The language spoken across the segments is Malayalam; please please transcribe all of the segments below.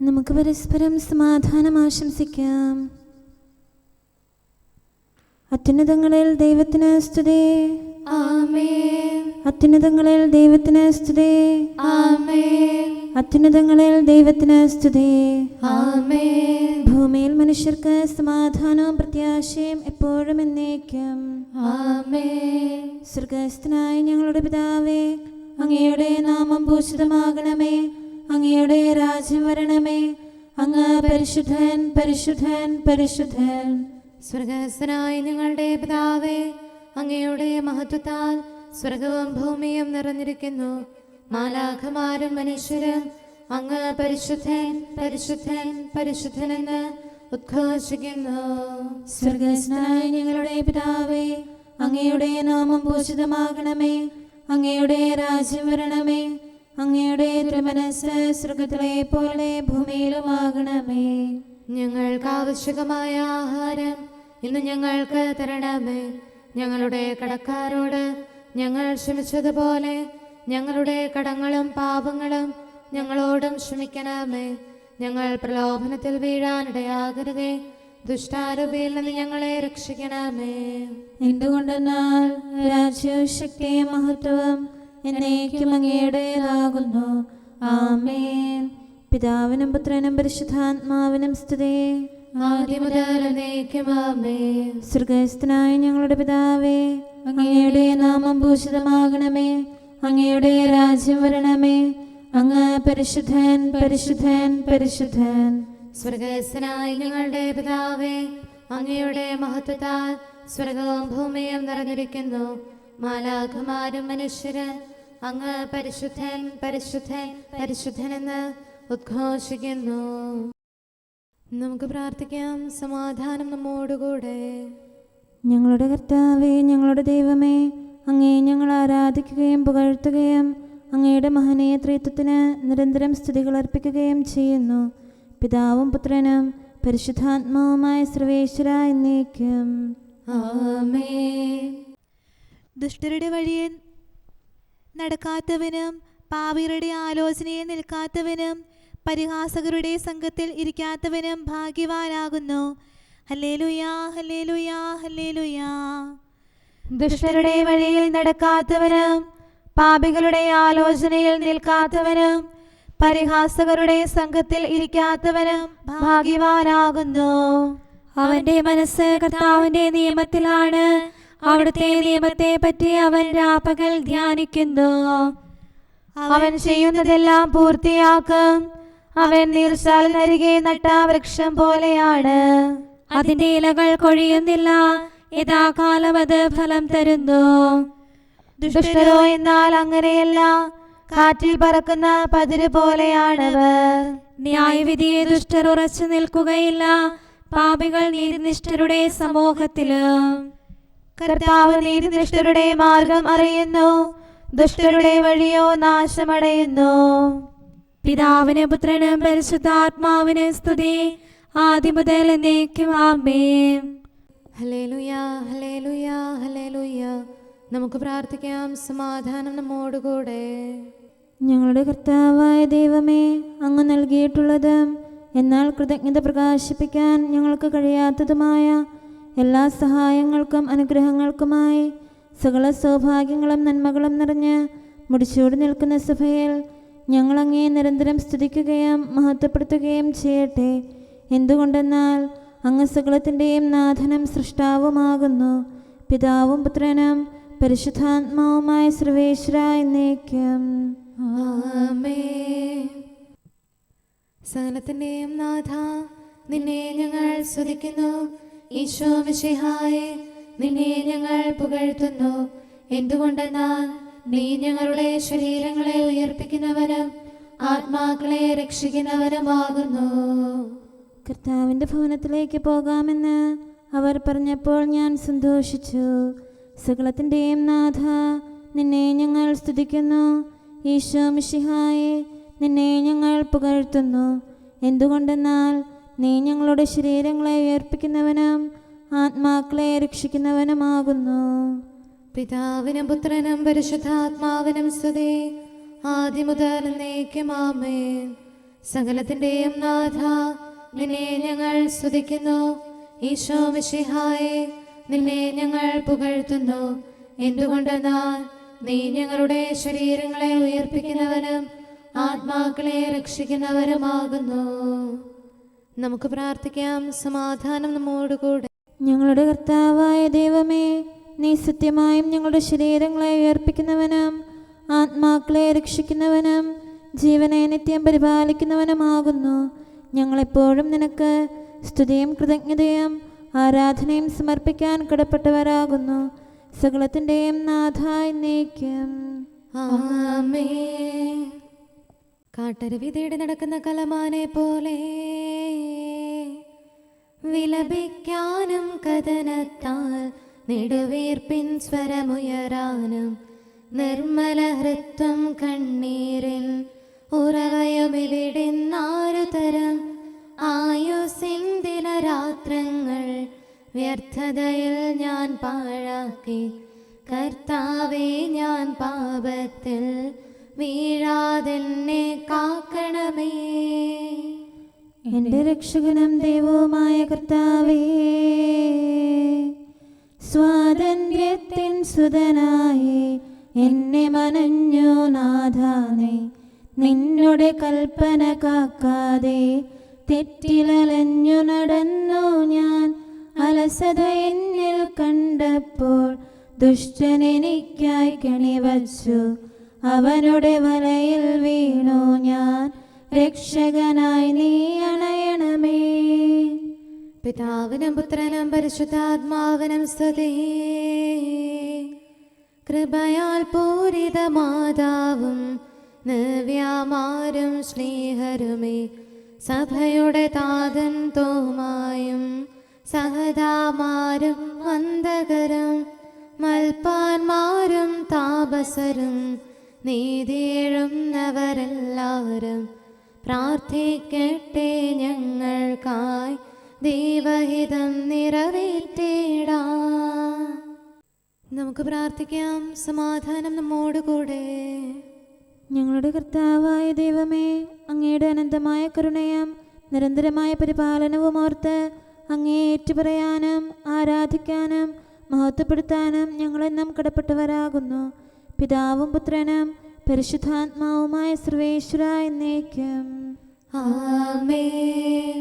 നമുക്ക് പരസ്പരം സമാധാനം ആശംസിക്കാം. അത്യുന്നതങ്ങളിൽ ദൈവത്തിന് സ്തുതി. ആമേൻ. അത്യുന്നതങ്ങളിൽ ദൈവത്തിന് സ്തുതി. ആമേൻ. അത്യുന്നതങ്ങളിൽ ദൈവത്തിന് സ്തുതി. ആമേൻ. ഭൂമിയിൽ മനുഷ്യർക്ക് സമാധാനവും പ്രത്യാശയും എപ്പോഴും എന്നേക്കും. ആമേൻ. സ്വർഗ്ഗസ്ഥനായ ഞങ്ങളുടെ പിതാവേ, അങ്ങയുടെ നാമം പൂജിതമാകണമേ. അങ്ങയുടെ രാജ്യം വരണമേ. അങ്ങ് പരിശുദ്ധൻ, പരിശുദ്ധൻ, പരിശുദ്ധൻ. സ്വർഗ്ഗസ്ഥനായ ഞങ്ങളുടെ പിതാവേ, അങ്ങയുടെ മഹത്വത്താൽ സ്വർഗവും ഭൂമിയും നിറഞ്ഞിരിക്കുന്നു. മാലാഖമാരും മനുഷ്യരും അങ്ങ് പരിശുദ്ധൻ, പരിശുദ്ധൻ, പരിശുദ്ധനെന്ന് ഉദ്ഘോഷിക്കുന്നു. സ്വർഗ്ഗസ്ഥനായ ഞങ്ങളുടെ പിതാവേ, അങ്ങയുടെ നാമം പൂജിതമാകണമേ. അങ്ങയുടെ രാജ്യം വരണമേ. അങ്ങയുടെ തിരുമനസ്സ് സ്വർഗ്ഗത്തിലെ പോലെ ഭൂമിയിലുമാകണമേ. ഞങ്ങൾക്ക് ആവശ്യമായ ആഹാരം ഇന്ന് ഞങ്ങൾക്ക് തരണമേ. ഞങ്ങളുടെ കടക്കാരോട് ഞങ്ങൾ ക്ഷമിച്ചതുപോലെ ഞങ്ങളുടെ കടങ്ങളും പാപങ്ങളും ഞങ്ങളോടും ക്ഷമിക്കണമേ. ഞങ്ങൾ പ്രലോഭനത്തിൽ വീഴാനിടയാകരുതേ. ദുഷ്ടാരൂപിയിൽ നിന്ന് ഞങ്ങളെ രക്ഷിക്കണമേ. എന്തുകൊണ്ടെന്നാൽ രാജ്യവും ശക്തിയും മഹത്വവും എന്നേക്കും അങ്ങയുടേതാകുന്നു. ആമേൻ. പിതാവിനും പുത്രനും പരിശുദ്ധാത്മാവിനും സ്തുതി. ആദ്യം മുതൽ എന്നേക്കും ആമേൻ. സ്വർഗ്ഗസ്ഥനായ ഞങ്ങളുടെ പിതാവേ, അങ്ങയുടെ നാമം പൂജിതമാകണമേ. അങ്ങയുടെ രാജ്യം വരണമേ. അങ്ങ് പരിശുദ്ധൻ, പരിശുദ്ധൻ, പരിശുദ്ധൻ. സ്വർഗ്ഗസ്ഥനായ ഞങ്ങളുടെ പിതാവേ, അങ്ങയുടെ മഹത്വത്താൽ സ്വർഗവും ഭൂമിയും നിറഞ്ഞിരിക്കുന്നു. മാലാഖമാരും മനുഷ്യരും അങ്ങ് പരിശുദ്ധൻ, പരിശുദ്ധൻ, പരിശുദ്ധനെന്ന് ഉദ്ഘോഷിക്കുന്നു. നമുക്ക് പ്രാർത്ഥിക്കാം. സമാധാനം നമ്മോടുകൂടെ. ഞങ്ങളുടെ കർത്താവേ, ഞങ്ങളുടെ ദൈവമേ, അങ്ങേ ഞങ്ങൾ ആരാധിക്കുകയും പുകഴ്ത്തുകയും അങ്ങയുടെ മഹനീയ ത്രിത്വത്തിന് നിരന്തരം സ്തുതികൾ അർപ്പിക്കുകയും ചെയ്യുന്നു. പിതാവും പുത്രനും പരിശുദ്ധാത്മാവുമായ സർവേശ്വര എന്നേക്കും. ആമേൻ. ദുഷ്ടരുടെ വഴിയെ നടക്കാത്തവനും പാപികളുടെ ആലോചനയിൽ നിൽക്കാത്തവനും പരിഹാസകരുടെ സംഘത്തിൽ ഇരിക്കാത്തവനും ഭാഗ്യവാനാകുന്നു. ഹല്ലേലൂയാ, ഹല്ലേലൂയാ, ഹല്ലേലൂയാ. ദുഷ്ടരുടെ വഴിയിൽ നടക്കാത്തവനും പാപികളുടെ ആലോചനയിൽ നിൽക്കാത്തവനും പരിഹാസകരുടെ സംഘത്തിൽ ഇരിക്കാത്തവനും ഭാഗ്യവാനാകുന്നു. അവന്റെ മനസ്സ് കർത്താവിന്റെ നിയമത്തിലാണ്. അവിടുത്തെ നിയമത്തെ പറ്റി അവൻ രാപ്പകൽ ധ്യാനിക്കുന്നു. അവൻ ചെയ്യുന്നതെല്ലാം പൂർത്തിയാക്കും. അവൻ നീർച്ചാലിനരികെ നട്ട വൃക്ഷം പോലെയാണ്. അതിന്റെ ഇലകൾ കൊഴിയുന്നില്ല. യഥാകാലം അത് ഫലം തരുന്നു. ദുഷ്ടരോ എന്നാൽ അങ്ങനെയല്ല. കാറ്റിൽ പറക്കുന്ന പതിര് പോലെയാണവർ. ന്യായവിധിയെ ദുഷ്ടർ ഉറച്ചു നിൽക്കുകയില്ല. പാപികൾ നീതിനിഷ്ഠരുടെ സമൂഹത്തിലും. കർത്താവ് നീതിനിഷ്ഠരുടെ മാർഗം അറിയുന്നു. ദുഷ്ടരുടെ വഴിയോ നാശമടയുന്നു. പിതാവിനും പുത്രനും പരിശുദ്ധാത്മാവിനും സ്തുതി. ആദ്യം മുതൽ എന്നേക്കും ആമേൻ. ഹല്ലേലൂയാ, ഹല്ലേലൂയാ, ഹല്ലേലൂയാ. നമുക്ക് പ്രാർത്ഥിക്കാം. സമാധാനം നമ്മോടുകൂടെ. ഞങ്ങളുടെ കർത്താവായ ദൈവമേ, അങ്ങ് നൽകിയിട്ടുള്ളതും എന്നാൽ കൃതജ്ഞത പ്രകാശിപ്പിക്കാൻ ഞങ്ങൾക്ക് കഴിയാത്തതുമായ എല്ലാ സഹായങ്ങൾക്കും അനുഗ്രഹങ്ങൾക്കുമായി സകല സൗഭാഗ്യങ്ങളും നന്മകളും നിറഞ്ഞ് മുടിച്ചൂടി നിൽക്കുന്ന സഭയിൽ ഞങ്ങൾ അങ്ങേ നിരന്തരം സ്തുതിക്കുകയും മഹത്വപ്പെടുത്തുകയും ചെയ്യട്ടെ. എന്തുകൊണ്ടെന്നാൽ അങ്ങ് സകലത്തിൻ്റെയും നാഥനും സൃഷ്ടാവുമാകുന്നു. പിതാവും പുത്രനും പരിശുദ്ധാത്മാവുമായ സർവേശ്വര എന്നേക്കും. ആമേൻ. സകലത്തിന്റെയും നാഥ, നിന്നെ ഞങ്ങൾ സ്തുതിക്കുന്നു. ഈശോ മിശിഹായേ, നിന്നെ ഞങ്ങൾ പുകഴ്ത്തുന്നു. എന്തുകൊണ്ടെന്നാൽ നീ ഞങ്ങളുടെ ശരീരങ്ങളെ ഉയർപ്പിക്കുന്നവനും ആത്മാക്കളെ രക്ഷിക്കുന്നവനുമാകുന്നു. കർത്താവിൻ്റെ ഭവനത്തിലേക്ക് പോകാമെന്ന് അവർ പറഞ്ഞപ്പോൾ ഞാൻ സന്തോഷിച്ചു. സകലത്തിൻ്റെയും നാഥ, നിന്നെ ഞങ്ങൾ സ്തുതിക്കുന്നു. ഈശോ മിശിഹായേ, നിന്നെ ഞങ്ങൾ പുകഴ്ത്തുന്നു. എന്തുകൊണ്ടെന്നാൽ നീ ഞങ്ങളുടെ ശരീരങ്ങളെ ഉയർപ്പിക്കുന്നവനും ആത്മാക്കളെ രക്ഷിക്കുന്നവനുമാകുന്നു. പിതാവിനും പുത്രനും പരിശുദ്ധാത്മാവിനും സ്തുതി. ആദ്യം മുതൽ എന്നേക്കും ആമേൻ. സകലത്തിന്റെയും നാഥ, നിന്നെ ഞങ്ങൾ സ്തുതിക്കുന്നു. ഈശോ മിശിഹായെ, നിന്നെ ഞങ്ങൾ പുകഴ്ത്തുന്നു. എന്തുകൊണ്ടെന്നാൽ നീ ഞങ്ങളുടെ ശരീരങ്ങളെ ഉയർപ്പിക്കുന്നവനും ആത്മാക്കളെ രക്ഷിക്കുന്നവരുമാകുന്നു. നമുക്ക് പ്രാർത്ഥിക്കാം. സമാധാനം നമ്മോടുകൂടെ. ഞങ്ങളുടെ കർത്താവായ ദൈവമേ, നീ സത്യമായും ഞങ്ങളുടെ ശരീരങ്ങളെ ഉയർപ്പിക്കുന്നവനും ആത്മാക്കളെ രക്ഷിക്കുന്നവനും ജീവനെ നിത്യം പരിപാലിക്കുന്നവനുമാകുന്നു. ഞങ്ങളെപ്പോഴും നിനക്ക് സ്തുതിയും കൃതജ്ഞതയും ആരാധനയും സമർപ്പിക്കാൻ കടപ്പെട്ടവരാകുന്നു. സകലത്തിൻ്റെയും നാഥ എന്നേക്കും. ആമേൻ. കാട്ടരുവി തേടി നടക്കുന്ന കലമാനെ പോലെ വിലപിക്കാനും കഥനത്താൽ നെടുവീർപ്പിൻ സ്വരമുയരാനും നിർമ്മല ഹൃത്വം കണ്ണീരിൽ ഉറവയുമിവിടുന്നാരു തരം ആയുസിൻ ദിനരാത്രങ്ങൾ വ്യർത്ഥതയിൽ ഞാൻ പാഴാക്കി. കർത്താവേ, ഞാൻ പാപത്തിൽ വീഴാതെന്നെ കാക്കണമേ. എൻ്റെ രക്ഷകനും ദൈവവുമായ കർത്താവേ, സ്വാതന്ത്ര്യത്തിൻ സുതനായി എന്നെ മനഞ്ഞു നാഥാനേ. നിന്നുടെ കൽപ്പന കാക്കാതെ തെറ്റിലലഞ്ഞു നടന്നു ഞാൻ. അലസത എന്നിൽ കണ്ടപ്പോൾ ദുഷ്ടനെനിക്കായി കണിവച്ചു. അവനുടെ വലയിൽ വീണു ഞാൻ. രക്ഷകനായി നീ അണയണമേ. പിതാവിനും പുത്രനും പരിശുദ്ധാത്മാവിനും സ്തുതി. കൃപയാൽ പൂരിത മാതാവും നവ്യാമാരും സ്നേഹരുമേ, സഭയുടെ താതൻ തോമായും സഹതാമാരും വന്ദകരും മൽപ്പാന്മാരും താപസരും നീതിയെഴുന്നവരെല്ലാവരും പ്രാർത്ഥിക്കട്ടെ ഞങ്ങൾക്കായി. ദൈവഹിതം നിറവേറ്റിടാം. നമുക്ക് പ്രാർത്ഥിക്കാം. സമാധാനം നമ്മോടുകൂടെ. ഞങ്ങളുടെ കർത്താവായ ദൈവമേ, അങ്ങയുടെ അനന്തമായ കരുണയും നിരന്തരമായ പരിപാലനവും ഓർത്ത് അങ്ങേ ഏറ്റുപറയാനും ആരാധിക്കാനും മഹത്വപ്പെടുത്താനും ഞങ്ങളെന്നും കടപ്പെട്ടവരാകുന്നു. പിതാവും പുത്രനും പരിശുദ്ധാത്മാവുമായ സർവേശ്വര എന്നേക്കും. ആമേൻ.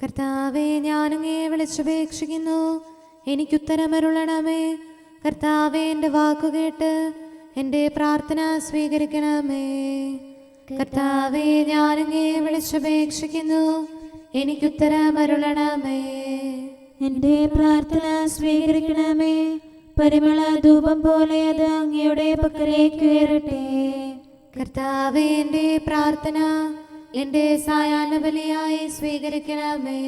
കർത്താവേ, ഞാനങ്ങേ വിളിച്ചപേക്ഷിക്കുന്നു, എനിക്കുത്തരമരുളണമേ. കർത്താവേ, എൻ്റെ വാക്കുകേട്ട് എൻ്റെ പ്രാർത്ഥന സ്വീകരിക്കണമേ. കർത്താവേ, ഞാനങ്ങേ വിളിച്ചപേക്ഷിക്കുന്നു, എനിക്കുത്തരമരുളണമേ. എൻ്റെ പ്രാർത്ഥന സ്വീകരിക്കണമേ. പരിമള ധൂപം പോലെ അത് അങ്ങയുടെ പക്കലേക്ക് ഉയരട്ടെ. കർത്താവേ, എൻ്റെ പ്രാർത്ഥന എൻ്റെ സായാഹ്ന ബലിയായി സ്വീകരിക്കണമേ.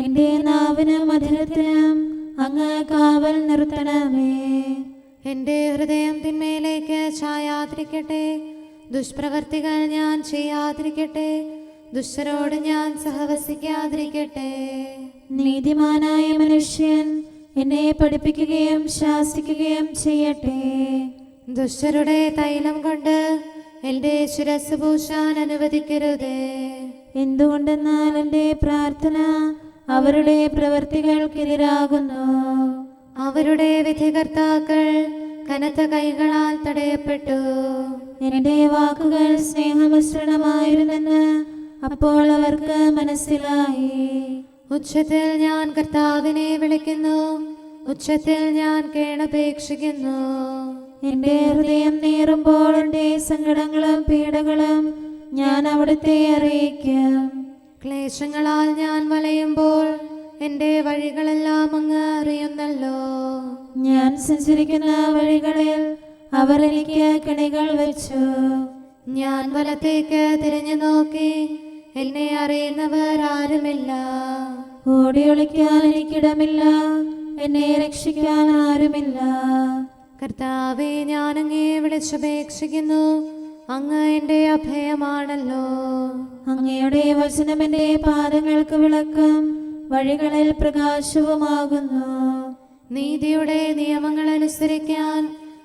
എൻ്റെ നാവിനും മധുരത്തിനും അങ്ങ് കാവൽ നിർത്തണമേ. എൻ്റെ ഹൃദയം തിന്മയിലേക്ക് ചായാതിരിക്കട്ടെ. ദുഷ്പ്രവർത്തികൾ ഞാൻ ചെയ്യാതിരിക്കട്ടെ. ദുഷ്ടരോട് ഞാൻ സഹവസിക്കാതിരിക്കട്ടെ. നീതിമാനായ മനുഷ്യൻ എന്നെ പഠിപ്പിക്കുകയും ശാസിക്കുകയും ചെയ്യട്ടെ. ദുഷ്ടരുടെ തൈലം കൊണ്ട് എൻ്റെ ശിരസ് പൂശാൻ അനുവദിക്കരുതേ. എന്തുകൊണ്ടെന്നാൽ എൻ്റെ പ്രാർത്ഥന അവരുടെ പ്രവൃത്തികൾക്കെതിരാകുന്നു. അവരുടെ വിധികർത്താക്കൾ കനത്ത കൈകളാൽ തടയപ്പെട്ടു. എൻ്റെ വാക്കുകൾ സ്നേഹമിശ്രണമായിരുന്നെന്ന് അപ്പോൾ അവർക്ക് മനസ്സിലായി. ഉച്ചത്തിൽ ഞാൻ കർത്താവിനെ വിളിക്കുന്നു, ഉച്ചത്തിൽ ഞാൻ കേണപേക്ഷിക്കുന്നു. എൻ്റെ ഹൃദയം നീറുമ്പോൾ എൻ്റെ സങ്കടങ്ങളും പീഡകളും ഞാൻ അവിടുത്തെ അറിയിക്കും. ക്ലേശങ്ങളാൽ ഞാൻ വലയുമ്പോൾ എൻ്റെ വഴികളെല്ലാം അങ്ങ് അറിയുന്നല്ലോ. ഞാൻ സഞ്ചരിക്കുന്ന വഴികളിൽ അവർ എനിക്ക് കെണികൾ വെച്ചു. ഞാൻ വലത്തേക്ക് തിരിഞ്ഞു നോക്കി, എന്നെ അറിയുന്നവർ ആരുമില്ല. ഓടി ഒളിക്കാൻ എനിക്കിടമില്ല, എന്നെ രക്ഷിക്കാൻ ആരുമില്ല. കർത്താവേ, ഞാൻ അങ്ങേ വിളിച്ചപേക്ഷിക്കുന്നു, അങ്ങ് എൻ്റെ അഭയമാണല്ലോ. അങ്ങയുടെ വചനം എൻ്റെ പാദങ്ങൾക്ക് വിളക്കും വഴികളിൽ പ്രകാശവുമാകുന്നു. നീതിയുടെ നിയമങ്ങൾ അനുസരിക്കാൻ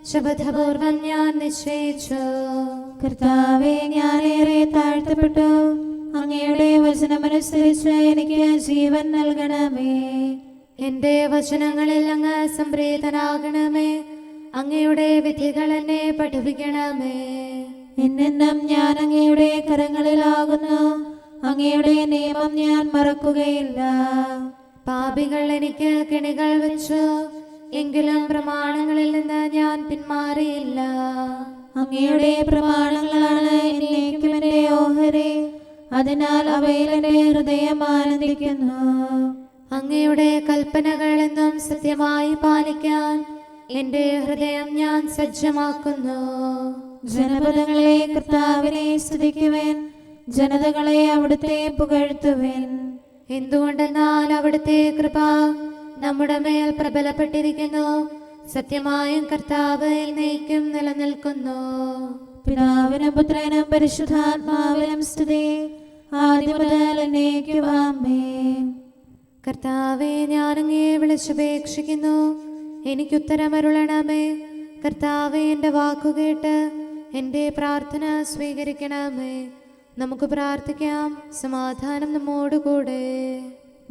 ശപഥപൂർവം ഞാൻ നിശ്ചയിച്ചു. കർത്താവേ, ഞാനേറെ താഴ്ത്തപ്പെട്ടു. അങ്ങയുടെ വചനമനുസരിച്ച് എനിക്ക് ജീവൻ നൽകണമേ. എന്റെ വചനങ്ങളിൽ അങ്ങ് സംപ്രീതനാകണമേ. അങ്ങയുടെ വിധികൾ എന്നെ പഠിപ്പിക്കണമേ. എന്നെന്നും ഞാൻ അങ്ങയുടെ കരങ്ങളിലാകുന്നു. അങ്ങയുടെ നിയമം ഞാൻ മറക്കുകയില്ല. പാപികൾ എനിക്ക് കെണികൾ വെച്ചു, എങ്കിലും പ്രമാണങ്ങളിൽ നിന്ന് ഞാൻ പിന്മാറിയില്ല. അങ്ങയുടെ പ്രമാണങ്ങളാണ് എന്നേക്കും എൻ്റെ ഓഹരി. അതിനാൽ അവയിൽ എൻ്റെ ഹൃദയം ആനന്ദിക്കുന്നു. അങ്ങയുടെ കൽപ്പനകൾ എന്നും സത്യമായി പാലിക്കാൻ എന്റെ ഹൃദയം ഞാൻ സജ്ജമാക്കുന്നു. ജനപദങ്ങളെ കർത്താവിനെ സ്തുതിക്കുവേൻ, ജനതകളെ അവിടുത്തെ പുകഴ്ത്തുവേൻ. എന്തുകൊണ്ടെന്നാൽ അവിടുത്തെ കൃപ നമ്മുടെ മേൽ പ്രബലപ്പെട്ടിരിക്കുന്നു. സത്യമായും കർത്താവ് എന്നേക്കും നിലനിൽക്കുന്നു. പിതാവിനും പുത്രനും പരിശുദ്ധാത്മാവിനും സ്തുതി, ആദ്യം മുതൽ എന്നേക്കും ആമേൻ. കർത്താവെ, ഞാൻ അങ്ങയെ വിളിച്ചപേക്ഷിക്കുന്നു, എനിക്കുത്തരമരുളണമേ. കർത്താവെ, എൻ്റെ വാക്കുകേട്ട് എൻ്റെ പ്രാർത്ഥന സ്വീകരിക്കണമേ. നമുക്ക് പ്രാർത്ഥിക്കാം. സമാധാനം നമ്മോടുകൂടെ.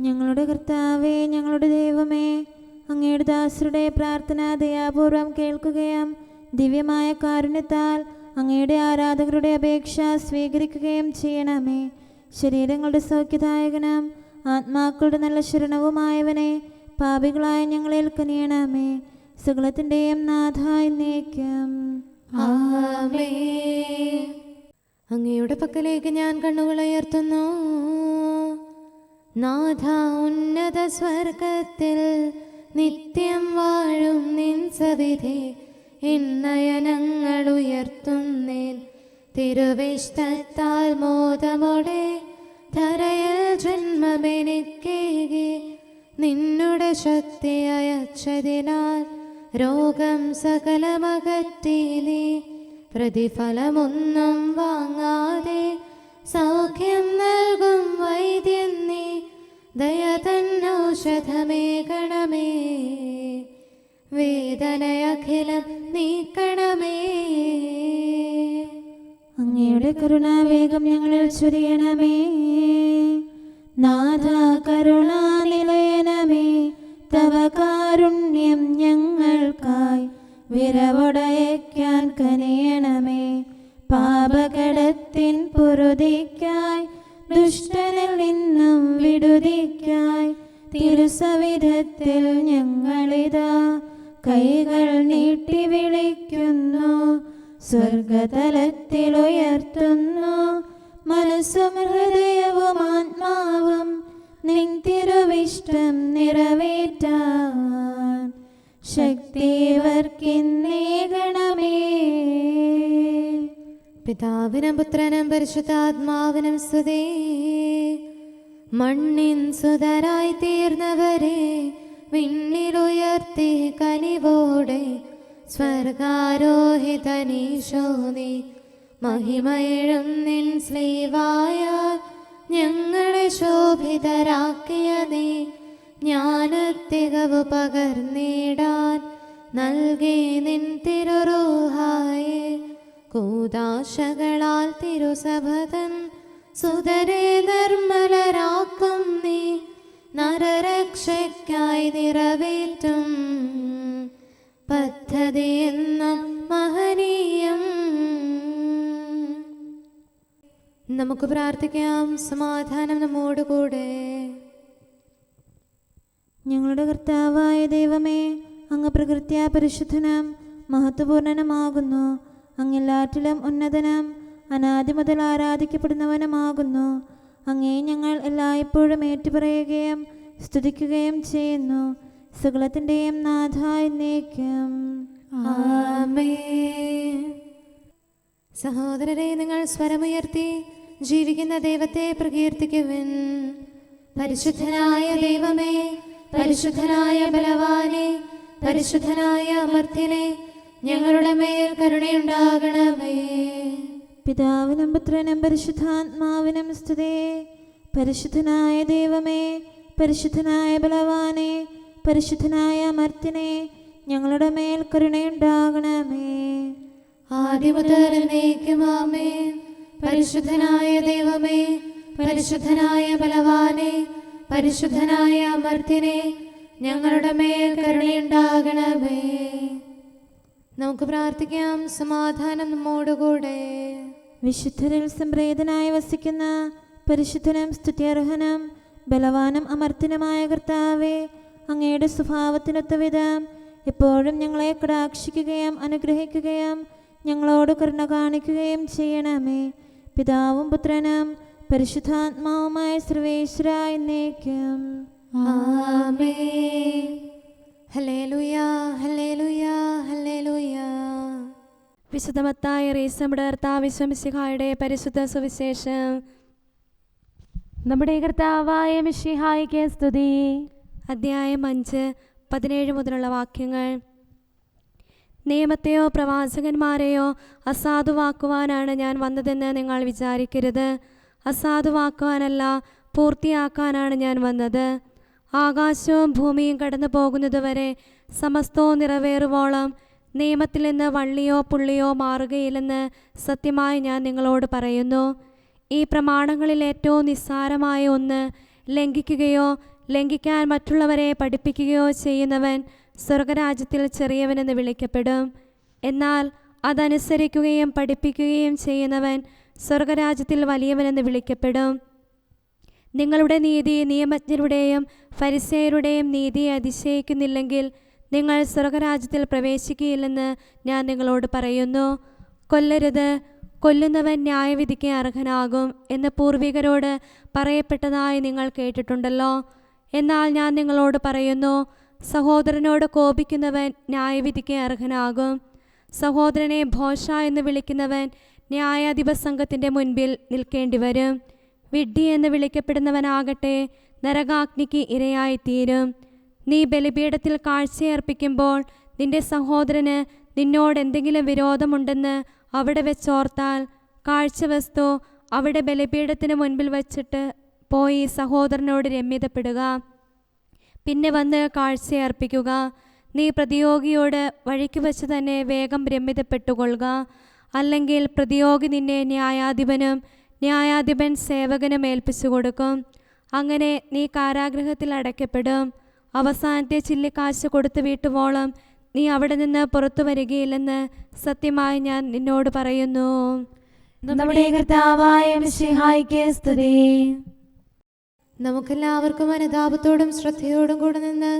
ഞങ്ങളുടെ കർത്താവേ, ഞങ്ങളുടെ ദൈവമേ, അങ്ങയുടെ ദാസരുടെ പ്രാർത്ഥന ദയാപൂർവം കേൾക്കുകയും ദിവ്യമായ കാരുണ്യത്താൽ അങ്ങയുടെ ആരാധകരുടെ അപേക്ഷ സ്വീകരിക്കുകയും ചെയ്യണമേ. ശരീരങ്ങളുടെ സൗഖ്യദായകനും ആത്മാക്കളുടെ നല്ല ശരണവുമായവനെ, പാപികളായ ഞങ്ങളിൽ കനിയണമേ. സകലത്തിൻ്റെയും നാഥ എന്നേക്കും ആമേൻ. അങ്ങയുടെ പക്കലേക്ക് ഞാൻ കണ്ണുകൾ ഉയർത്തുന്നു. നാഥ, ഉന്നത സ്വർഗത്തിൽ നിത്യം വാഴും നിൻ സവിധി നയനങ്ങൾ ഉയർത്തുന്നേൻ. തിരുവിഷ്ടത്താൽ മോദമോടെ ധരയിൽ ജന്മമെനിക്കേകി നിന്നുടെ ശക്തി അയച്ചതിനാൽ രോഗം സകലമകറ്റി നീ പ്രതിഫലമൊന്നും വാങ്ങാതെ സൗഖ്യം നൽകും വൈദ്യൻ നീ. ദയ തന്നൗഷധമേകണമേ, വേദനയഖിലം നീക്കണമേ. അങ്ങയുടെ കരുണാവേഗം ഞങ്ങളിൽ ചൊരിയണമേ. നാഥ, കരുണാനിലയനമേ, തവ കാരുണ്യം ഞങ്ങൾക്കായി വിരവൊടയയ്ക്കാൻ കനിയണമേ. പാപകടത്തിൻ പൊറുതിക്കായി ദുഷ്ടനിൽ നിന്നും വിടുതിക്കായി തിരുസവിധത്തിൽ ഞങ്ങളിതാ കൈകൾ നീട്ടി വിളിക്കുന്നു. സ്വർഗതലത്തിലുയർത്തുന്നു മനസ്സും ഹൃദയവും ആത്മാവും നിൻ തിരുവിഷ്ടം നിറവേറ്റാൻ ശക്തിവർക്കിന്നേകണമേ. പിതാവിനും പുത്രനും പരിശുദ്ധാത്മാവിനും സ്തുതി. മണ്ണിൻ സുതരായി തീർന്നവരെ വിണ്ണിലുയർത്തി കനിവോടെ സ്വർഗാരോഹിതനീശോ നീ മഹിമയിഴും നിൻ സ്ലീവായ ഞങ്ങളെ ശോഭിതരാക്കിയ നീ ജ്ഞാനത്തികവ് പകർന്നിടാൻ നൽകി നിൻ തിരുറൂഹായെ. കൂദാശകളാൽ തിരുസഭതൻ സുതരെ നിർമ്മലരാക്കും നീ നരരക്ഷയ്ക്കായി നിറവേറ്റും പദ്ധതി എന്നും മഹനീയം. നമുക്ക് പ്രാർത്ഥിക്കാം. സമാധാനം നമ്മോടുകൂടെ. ഞങ്ങളുടെ കർത്താവായ ദൈവമേ, അങ്ങ് പ്രകൃത്യാ പരിശുദ്ധനും മഹത്വപൂർണനുമാകുന്നു. അങ്ങെല്ലാറ്റിലും ഉന്നതനും അനാദി മുതൽ ആരാധിക്കപ്പെടുന്നവനുമാകുന്നു. അങ്ങേ ഞങ്ങൾ എല്ലായ്പ്പോഴും ഏറ്റുപറയുകയും സ്തുതിക്കുകയും ചെയ്യുന്നു. സകലത്തിൻ്റെയും നാഥ എന്നേക്കും ആമേൻ. സഹോദരരെ, നിങ്ങൾ സ്വരമുയർത്തി ജീവിക്കുന്ന ദൈവത്തെ പ്രകീർത്തിക്കുവിൻ. പരിശുദ്ധനായ ദൈവമേ, പരിശുദ്ധനായ ബലവാനെ, പരിശുദ്ധനായ അമർത്യനെ, ഞങ്ങളുടെ മേൽ കരുണയുണ്ടാകണമേ. പിതാവിനും പുത്രനും പരിശുദ്ധാത്മാവിനും സ്തുതി. പരിശുദ്ധനായ ദൈവമേ, പരിശുദ്ധനായ ബലവാനെ, പരിശുദ്ധനായ അമർത്യനെ, ഞങ്ങളുടെ മേൽ കരുണയുണ്ടാകണമേ. ആദ്യം മുതൽ എന്നേക്കും ആമേൻ. പരിശുദ്ധനായ ദൈവമേ, പരിശുദ്ധനായ ബലവാനെ, പരിശുദ്ധനായ അമർത്യനെ, ഞങ്ങളുടെ മേൽ കരുണയുണ്ടാകണമേ. നമുക്ക് പ്രാർത്ഥിക്കാം. സമാധാനം നമ്മോടുകൂടെ. വിശുദ്ധരിൽ സംപ്രേതനായി വസിക്കുന്ന പരിശുദ്ധനും സ്തുത്യർഹനും ബലവാനും അമർത്യനുമായ കർത്താവേ, അങ്ങയുടെ സ്വഭാവത്തിനൊത്ത വിധം എപ്പോഴും ഞങ്ങളെ കടാക്ഷിക്കുകയും അനുഗ്രഹിക്കുകയും ഞങ്ങളോട് കരുണ കാണിക്കുകയും ചെയ്യണമേ. പിതാവും പുത്രനും പരിശുദ്ധാത്മാവുമായ സർവേശ്വര എന്നേക്കും ആമേൻ. Hallelujah, hallelujah, hallelujah. വിശുദ്ധ മത്തായി റീസമുടെ കർത്താവിശ്വമിശിഹായുടെ പരിശുദ്ധ സുവിശേഷം. നമ്മുടെ കർത്താവായ മിശിഹായിക്ക് സ്തുതി. അധ്യായം 5, 17 മുതലുള്ള വാക്യങ്ങൾ. നിയമത്തെയോ പ്രവാചകന്മാരെയോ അസാധുവാക്കുവാനാണ് ഞാൻ വന്നതെന്ന് നിങ്ങൾ വിചാരിക്കരുത്. അസാധുവാക്കുവാനല്ല, പൂർത്തിയാക്കാനാണ് ഞാൻ വന്നത്. ആകാശവും ഭൂമിയും കടന്നു പോകുന്നതുവരെ സമസ്തവും നിറവേറുവോളം നിയമത്തിൽ നിന്ന് വള്ളിയോ പുള്ളിയോ മാറുകയില്ലെന്ന് സത്യമായി ഞാൻ നിങ്ങളോട് പറയുന്നു. ഈ പ്രമാണങ്ങളിൽ ഏറ്റവും നിസ്സാരമായ ഒന്ന് ലംഘിക്കുകയോ ലംഘിക്കാൻ മറ്റുള്ളവരെ പഠിപ്പിക്കുകയോ ചെയ്യുന്നവൻ സ്വർഗരാജ്യത്തിൽ ചെറിയവനെന്ന് വിളിക്കപ്പെടും. എന്നാൽ അതനുസരിക്കുകയും പഠിപ്പിക്കുകയും ചെയ്യുന്നവൻ സ്വർഗരാജ്യത്തിൽ വലിയവനെന്ന് വിളിക്കപ്പെടും. നിങ്ങളുടെ നീതി നിയമജ്ഞരുടെയും ഫരിസേയരുടെയും നീതിയെ അതിശയിക്കുന്നില്ലെങ്കിൽ നിങ്ങൾ സ്വർഗരാജ്യത്തിൽ പ്രവേശിക്കുകയില്ലെന്ന് ഞാൻ നിങ്ങളോട് പറയുന്നു. കൊല്ലരുത്, കൊല്ലുന്നവൻ ന്യായവിധിക്ക് അർഹനാകും എന്ന് പൂർവികരോട് പറയപ്പെട്ടതായി നിങ്ങൾ കേട്ടിട്ടുണ്ടല്ലോ. എന്നാൽ ഞാൻ നിങ്ങളോട് പറയുന്നു, സഹോദരനോട് കോപിക്കുന്നവൻ ന്യായവിധിക്ക് അർഹനാകും. സഹോദരനെ ഭോഷ എന്ന് വിളിക്കുന്നവൻ ന്യായാധിപ സംഘത്തിൻ്റെ മുൻപിൽ നിൽക്കേണ്ടി വരും. വിഡ്ഢി എന്ന് വിളിക്കപ്പെടുന്നവനാകട്ടെ നരകാഗ്നിക്ക് ഇരയായിത്തീരും. നീ ബലിപീഠത്തിൽ കാഴ്ചയർപ്പിക്കുമ്പോൾ നിന്റെ സഹോദരന് നിന്നോട് എന്തെങ്കിലും വിരോധമുണ്ടെന്ന് അവിടെ വെച്ചോർത്താൽ കാഴ്ചവസ്തു അവിടെ ബലിപീഠത്തിന് മുൻപിൽ വച്ചിട്ട് പോയി സഹോദരനോട് രമ്യതപ്പെടുക. പിന്നെ വന്ന് കാഴ്ചയർപ്പിക്കുക. നീ പ്രതിയോഗിയോട് വഴിക്ക് വച്ച് തന്നെ വേഗം രമ്യതപ്പെട്ടുകൊള്ളുക. അല്ലെങ്കിൽ പ്രതിയോഗി നിന്നെ ന്യായാധിപനും ന്യായാധിപൻ സേവകനും ഏൽപ്പിച്ചു കൊടുക്കും. അങ്ങനെ നീ കാരാഗൃഹത്തിൽ അടയ്ക്കപ്പെടും. അവസാനത്തെ ചില്ലിക്കാശ് കൊടുത്തു വീട്ടുവോളം നീ അവിടെ നിന്ന് പുറത്തു വരികയില്ലെന്ന് സത്യമായി ഞാൻ നിന്നോട് പറയുന്നു. നമ്മുടെ കർത്താവായ മിശിഹായിക്ക് സ്തുതി. നമുക്കെല്ലാവർക്കും അനുതാപത്തോടും ശ്രദ്ധയോടും കൂടെ നിന്ന്